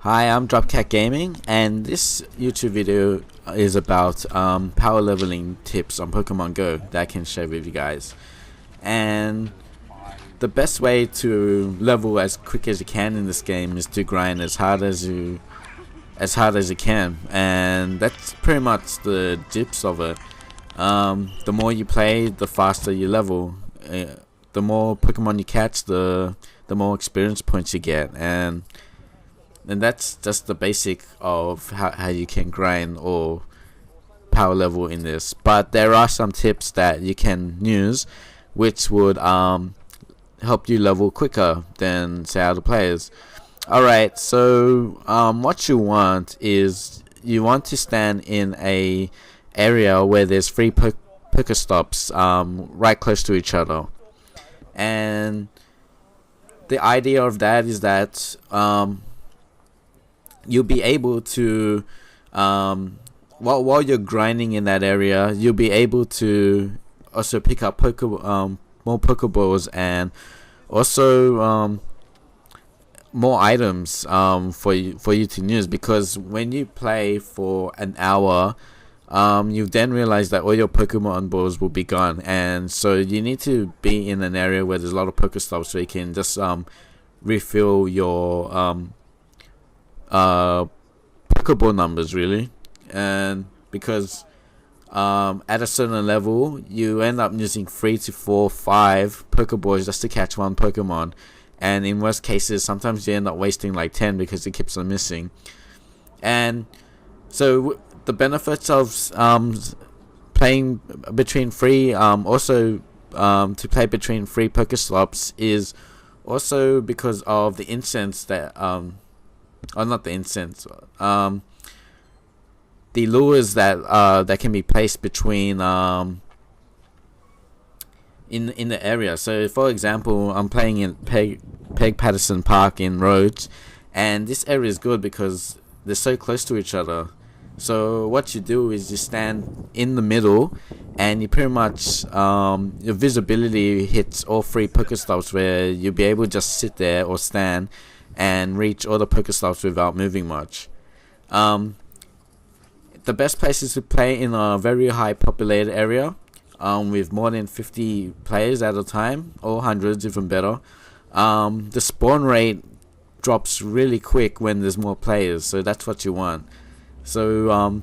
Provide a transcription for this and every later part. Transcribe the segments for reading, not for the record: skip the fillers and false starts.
Hi, I'm Dropcat Gaming, and this YouTube video is about power leveling tips on Pokemon Go that I can share with you guys. And the best way to level as quick as you can in this game is to grind as hard as you can, and that's pretty much the gist of it. The more you play, the faster you level. The more Pokemon you catch, the more experience points you get, and that's just the basic of how you can grind or power level in this. But there are some tips that you can use which would help you level quicker than say other players. Alright, so what you want is you want to stand in a area where there's three Pokestops right close to each other. And the idea of that is that you'll be able to while you're grinding in that area, you'll be able to also pick up more Pokeballs and also more items for you to use, because when you play for an hour, you then realize that all your Pokemon balls will be gone, and so you need to be in an area where there's a lot of Pokestops so you can just refill your Pokeball numbers, really. And because at a certain level you end up using 3 to 4, 5 Pokeballs just to catch one Pokemon, and in worst cases sometimes you end up wasting like 10 because it keeps on missing. And so the benefits of playing between three to play between three Pokestops is also because of the incense that not the incense, the lures that can be placed between in the area. So for example, I'm playing in Peg Patterson Park in Rhodes, and this area is good because they're so close to each other. So what you do is you stand in the middle, and you pretty much your visibility hits all three Pokestops, where you'll be able to just sit there or stand and reach all the Pokestops without moving much. The best place is to play in a very high populated area with more than 50 players at a time, or hundreds, even better. The spawn rate drops really quick when there's more players, so that's what you want. So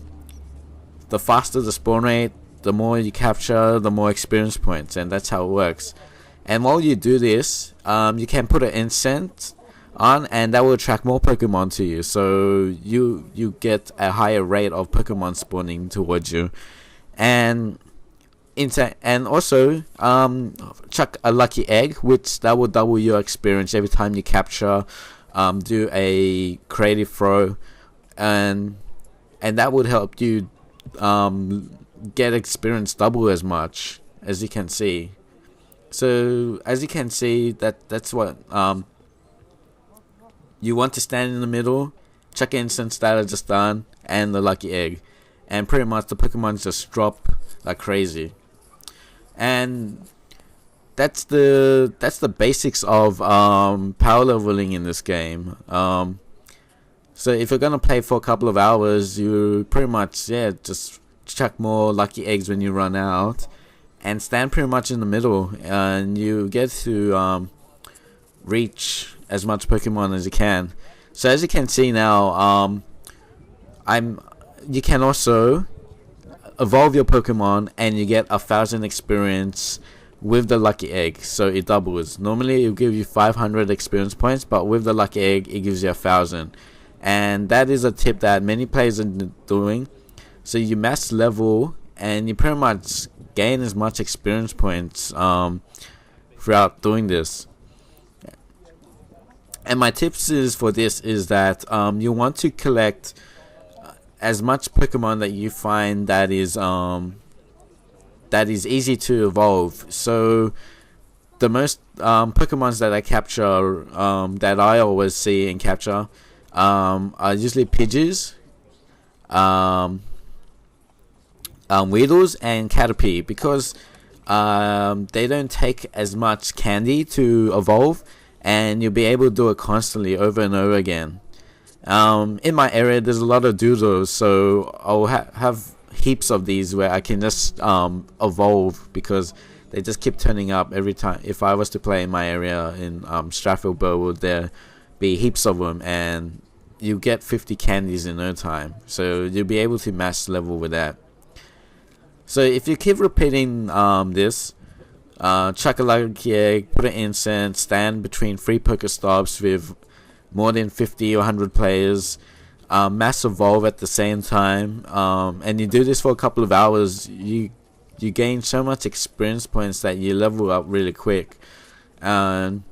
the faster the spawn rate, the more you capture, the more experience points, and that's how it works. And while you do this, you can put an incense on, and that will attract more Pokemon to you, so you get a higher rate of Pokemon spawning towards you. And also chuck a lucky egg, which that will double your experience every time you capture. Do a creative throw, and that would help you get experience double as much, as you can see. So as you can see, that's what you want to stand in the middle, chuck incense that I just done, and the lucky egg, and pretty much the Pokemon just drop like crazy. And that's the basics of power leveling in this game. So if you're gonna play for a couple of hours, you pretty much just chuck more lucky eggs when you run out, and stand pretty much in the middle, and you get to reach as much Pokemon as you can. So as you can see now, you can also evolve your Pokemon, and you get 1,000 experience with the lucky egg, so it doubles. Normally it will give you 500 experience points, but with the lucky egg it gives you 1,000. And that is a tip that many players are doing. So you max level, and you pretty much gain as much experience points throughout doing this. And my tips for this is that you want to collect as much Pokemon that you find that is easy to evolve. So the most Pokemons that I capture, that I always see and capture, are usually Pidgeys, Weedles, and Caterpie, because they don't take as much candy to evolve, and you'll be able to do it constantly over and over again. In my area there's a lot of doodles, so I'll have heaps of these where I can just evolve, because they just keep turning up every time. If I was to play in my area in Stratfield Burwood, there be heaps of them, and you get 50 candies in no time, so you'll be able to max level with that. So if you keep repeating this, chuck a lucky egg, put an incense, stand between 3 Pokestops with more than 50 or 100 players, mass evolve at the same time, and you do this for a couple of hours, you gain so much experience points that you level up really quick, and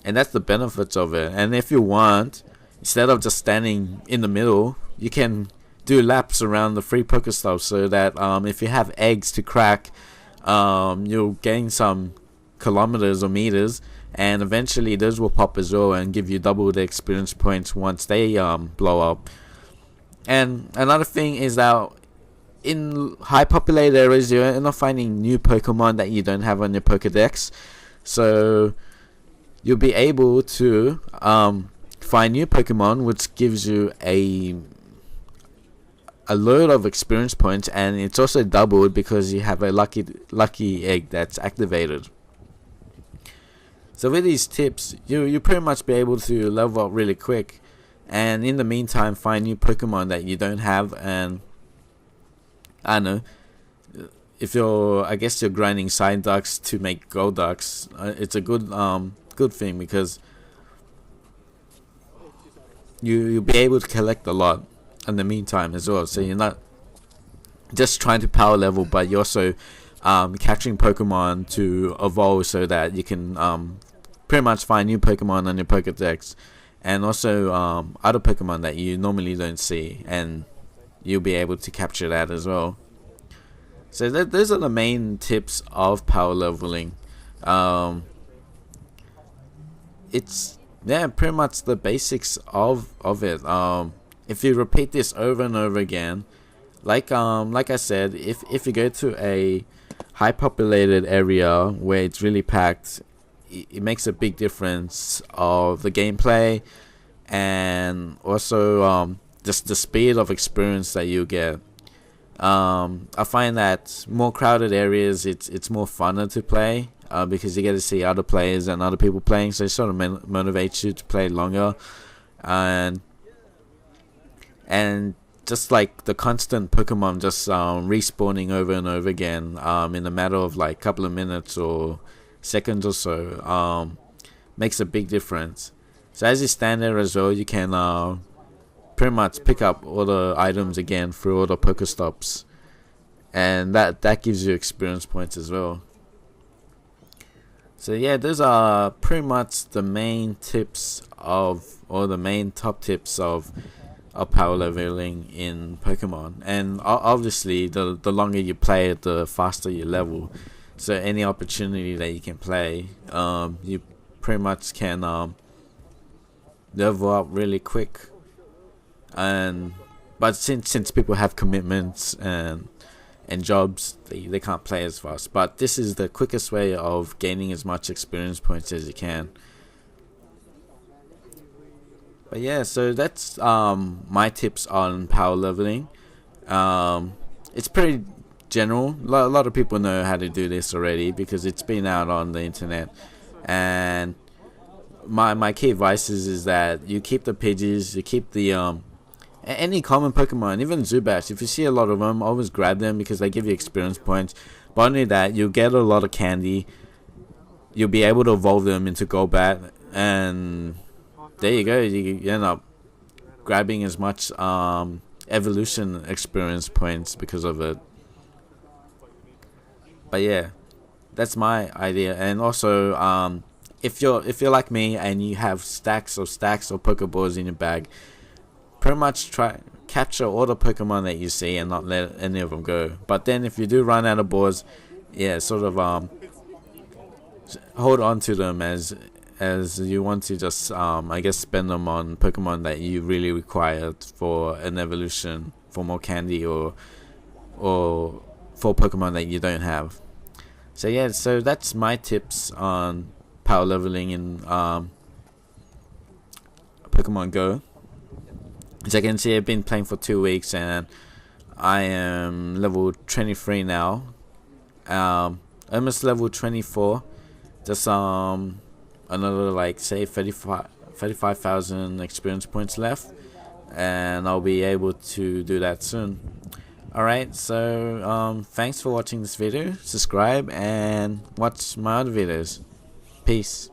that's the benefits of it. And if you want, instead of just standing in the middle, you can do laps around the 3 Pokestops, so that if you have eggs to crack, you'll gain some kilometers or meters, and eventually those will pop as well and give you double the experience points once they blow up. And another thing is that in high populated areas, you're not finding new Pokemon that you don't have on your Pokedex, so you'll be able to find new Pokemon, which gives you a load of experience points, and it's also doubled because you have a lucky egg that's activated. So with these tips, you pretty much be able to level up really quick, and in the meantime find new Pokemon that you don't have. And I don't know, if I guess you're grinding side ducks to make gold ducks, it's a good thing, because you'll be able to collect a lot in the meantime as well. So you're not just trying to power level, but you're also catching Pokemon to evolve, so that you can pretty much find new Pokemon on your Pokedex, and also other Pokemon that you normally don't see, and you'll be able to capture that as well. So those are the main tips of power leveling. It's pretty much the basics of it. If you repeat this over and over again, like I said, if you go to a high populated area where it's really packed, it makes a big difference of the gameplay, and also just the speed of experience that you get. I find that more crowded areas, it's more funner to play, because you get to see other players and other people playing, so it sort of motivates you to play longer. And just like the constant Pokemon just respawning over and over again in a matter of like a couple of minutes or seconds or so, makes a big difference. So as you stand there as well, you can pretty much pick up all the items again through all the Pokestops, and that gives you experience points as well. So yeah, those are pretty much the main tips or the main top tips of power leveling in Pokemon. And obviously the longer you play it, the faster you level. So any opportunity that you can play, you pretty much can level up really quick. But since people have commitments and jobs, they can't play as fast. But this is the quickest way of gaining as much experience points as you can. But yeah, so that's my tips on power leveling. It's pretty general. A lot of people know how to do this already because it's been out on the internet. And my key advice is that you keep the Pidgeys, you keep the any common Pokemon, even Zubats. If you see a lot of them, always grab them because they give you experience points. But only that, you'll get a lot of candy. You'll be able to evolve them into Golbat, and there you go. You end up grabbing as much evolution experience points because of it. But yeah, that's my idea. And also, if you're like me and you have stacks of Pokeballs in your bag, pretty much try capture all the Pokemon that you see and not let any of them go. But then if you do run out of balls, yeah, sort of hold on to them as you want to just I guess spend them on Pokemon that you really require for an evolution, for more candy, or for Pokemon that you don't have. So yeah, so that's my tips on power leveling in Pokemon Go. As you can see, I've been playing for 2 weeks and I am level 23 now. Almost level 24. Just another like say 35,000 experience points left, and I'll be able to do that soon. Alright, so thanks for watching this video. Subscribe and watch my other videos. Peace.